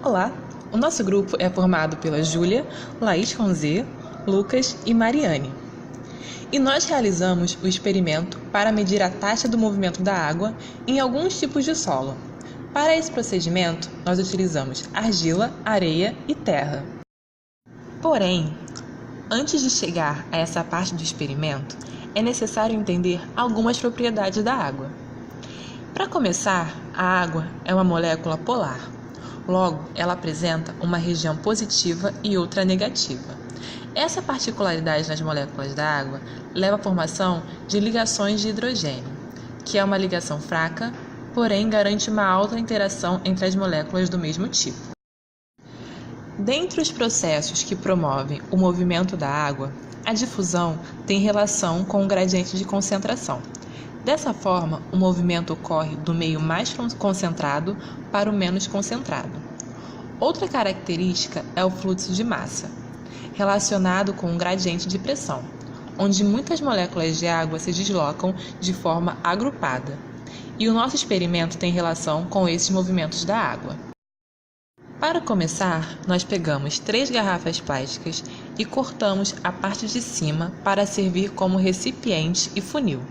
Olá! O nosso grupo é formado pela Júlia, Laís com Z, Lucas e Mariane. E nós realizamos o experimento para medir a taxa do movimento da água em alguns tipos de solo. Para esse procedimento, nós utilizamos argila, areia e terra. Porém, antes de chegar a essa parte do experimento, é necessário entender algumas propriedades da água. Para começar, a água é uma molécula polar. Logo, ela apresenta uma região positiva e outra negativa. Essa particularidade nas moléculas da água leva à formação de ligações de hidrogênio, que é uma ligação fraca, porém garante uma alta interação entre as moléculas do mesmo tipo. Dentre os processos que promovem o movimento da água, a difusão tem relação com o gradiente de concentração. Dessa forma, o movimento ocorre do meio mais concentrado para o menos concentrado. Outra característica é o fluxo de massa, relacionado com o gradiente de pressão, onde muitas moléculas de água se deslocam de forma agrupada. E o nosso experimento tem relação com esses movimentos da água. Para começar, nós pegamos 3 garrafas plásticas e cortamos a parte de cima para servir como recipiente e funil.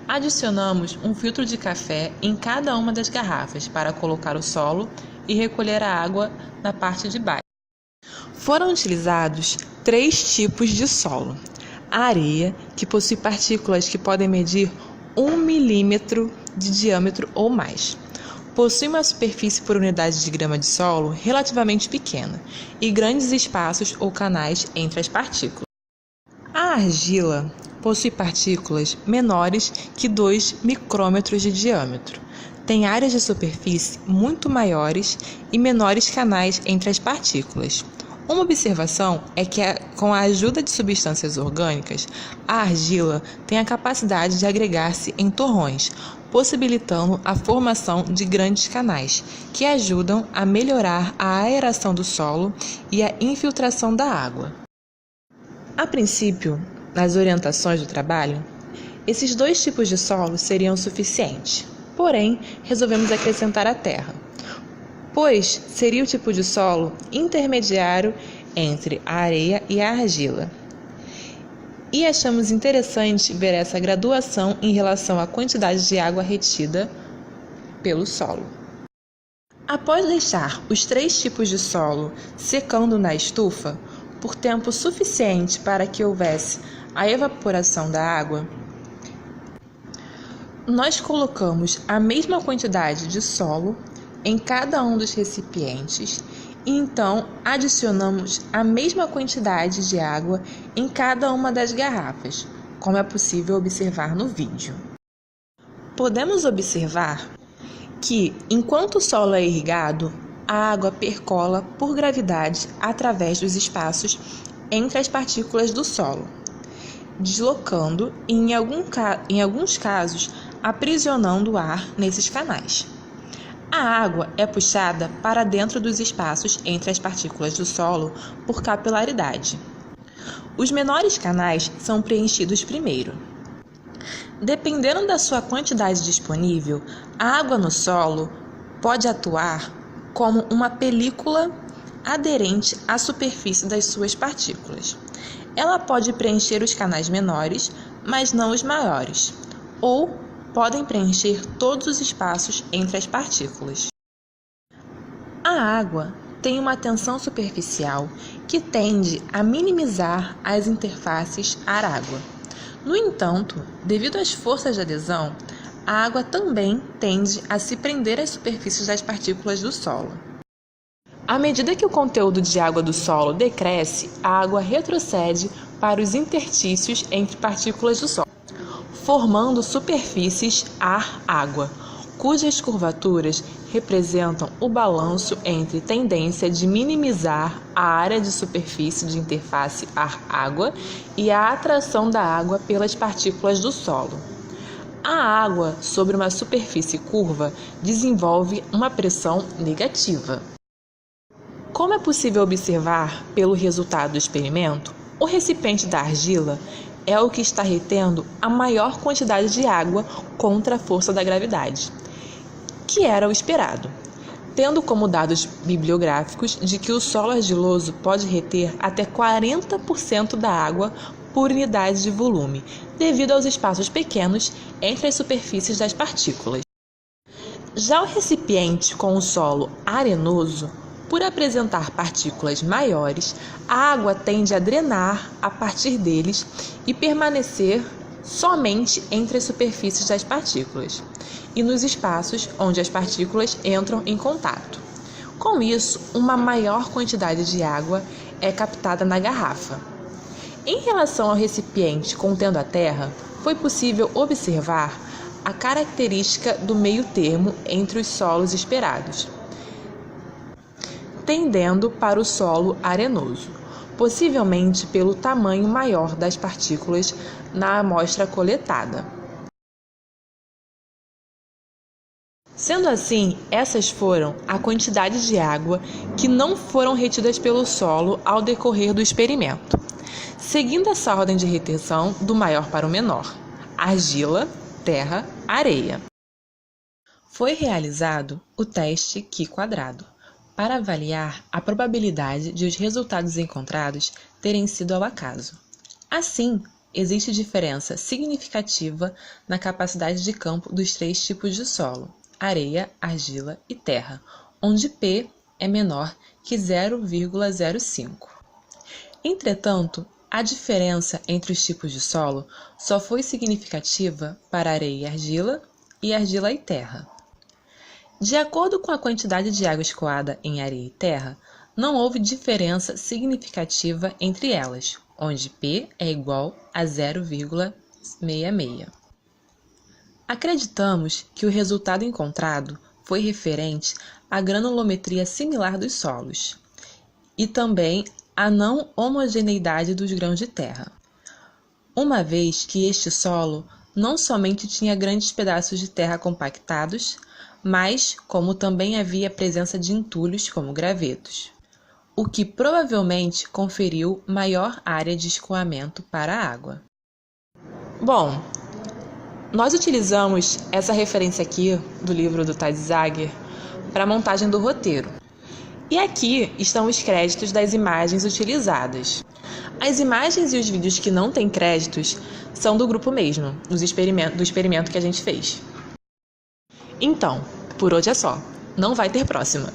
Adicionamos um filtro de café em cada uma das garrafas para colocar o solo e recolher a água na parte de baixo. Foram utilizados 3 tipos de solo. A areia, que possui partículas que podem medir 1 milímetro de diâmetro ou mais. Possui uma superfície por unidade de grama de solo relativamente pequena e grandes espaços ou canais entre as partículas. A argila possui partículas menores que 2 micrômetros de diâmetro. Tem áreas de superfície muito maiores e menores canais entre as partículas. Uma observação é que, com a ajuda de substâncias orgânicas, a argila tem a capacidade de agregar-se em torrões, possibilitando a formação de grandes canais, que ajudam a melhorar a aeração do solo e a infiltração da água. A princípio, nas orientações do trabalho, esses 2 tipos de solo seriam suficientes, porém, resolvemos acrescentar a terra, pois seria o tipo de solo intermediário entre a areia e a argila. E achamos interessante ver essa graduação em relação à quantidade de água retida pelo solo. Após deixar os 3 tipos de solo secando na estufa, por tempo suficiente para que houvesse a evaporação da água, nós colocamos a mesma quantidade de solo em cada um dos recipientes e então adicionamos a mesma quantidade de água em cada uma das garrafas, como é possível observar no vídeo. Podemos observar que, enquanto o solo é irrigado, a água percola por gravidade através dos espaços entre as partículas do solo, deslocando e, em alguns casos, aprisionando o ar nesses canais. A água é puxada para dentro dos espaços entre as partículas do solo por capilaridade. Os menores canais são preenchidos primeiro. Dependendo da sua quantidade disponível, a água no solo pode atuar como uma película aderente à superfície das suas partículas. Ela pode preencher os canais menores, mas não os maiores, ou podem preencher todos os espaços entre as partículas. A água tem uma tensão superficial que tende a minimizar as interfaces ar-água. No entanto, devido às forças de adesão, a água também tende a se prender às superfícies das partículas do solo. À medida que o conteúdo de água do solo decresce, a água retrocede para os interstícios entre partículas do solo, formando superfícies ar-água, cujas curvaturas representam o balanço entre tendência de minimizar a área de superfície de interface ar-água e a atração da água pelas partículas do solo. A água sobre uma superfície curva desenvolve uma pressão negativa. Como é possível observar pelo resultado do experimento, o recipiente da argila é o que está retendo a maior quantidade de água contra a força da gravidade, que era o esperado. tendo como dados bibliográficos de que o solo argiloso pode reter até 40% da água por unidade de volume, devido aos espaços pequenos entre as superfícies das partículas. Já o recipiente com o solo arenoso, por apresentar partículas maiores, a água tende a drenar a partir deles e permanecer somente entre as superfícies das partículas e nos espaços onde as partículas entram em contato. Com isso, uma maior quantidade de água é captada na garrafa. Em relação ao recipiente contendo a terra, foi possível observar a característica do meio termo entre os solos esperados, tendendo para o solo arenoso, possivelmente pelo tamanho maior das partículas na amostra coletada. Sendo assim, essas foram a quantidade de água que não foram retidas pelo solo ao decorrer do experimento, seguindo essa ordem de retenção do maior para o menor: argila, terra, areia. Foi realizado o teste Q-quadrado, para avaliar a probabilidade de os resultados encontrados terem sido ao acaso. Assim, existe diferença significativa na capacidade de campo dos três tipos de solo: areia, argila e terra, onde P é menor que 0,05. Entretanto, a diferença entre os tipos de solo só foi significativa para areia e argila e terra. De acordo com a quantidade de água escoada em areia e terra, não houve diferença significativa entre elas, onde P é igual a 0,66. Acreditamos que o resultado encontrado foi referente à granulometria similar dos solos e também à não homogeneidade dos grãos de terra, uma vez que este solo não somente tinha grandes pedaços de terra compactados, mas como também havia presença de entulhos como gravetos, o que provavelmente conferiu maior área de escoamento para a água. Bom, nós utilizamos essa referência aqui do livro do Tadzagher para a montagem do roteiro. E aqui estão os créditos das imagens utilizadas. As imagens e os vídeos que não têm créditos são do grupo mesmo, do experimento que a gente fez. Então, por hoje é só. Não vai ter próxima.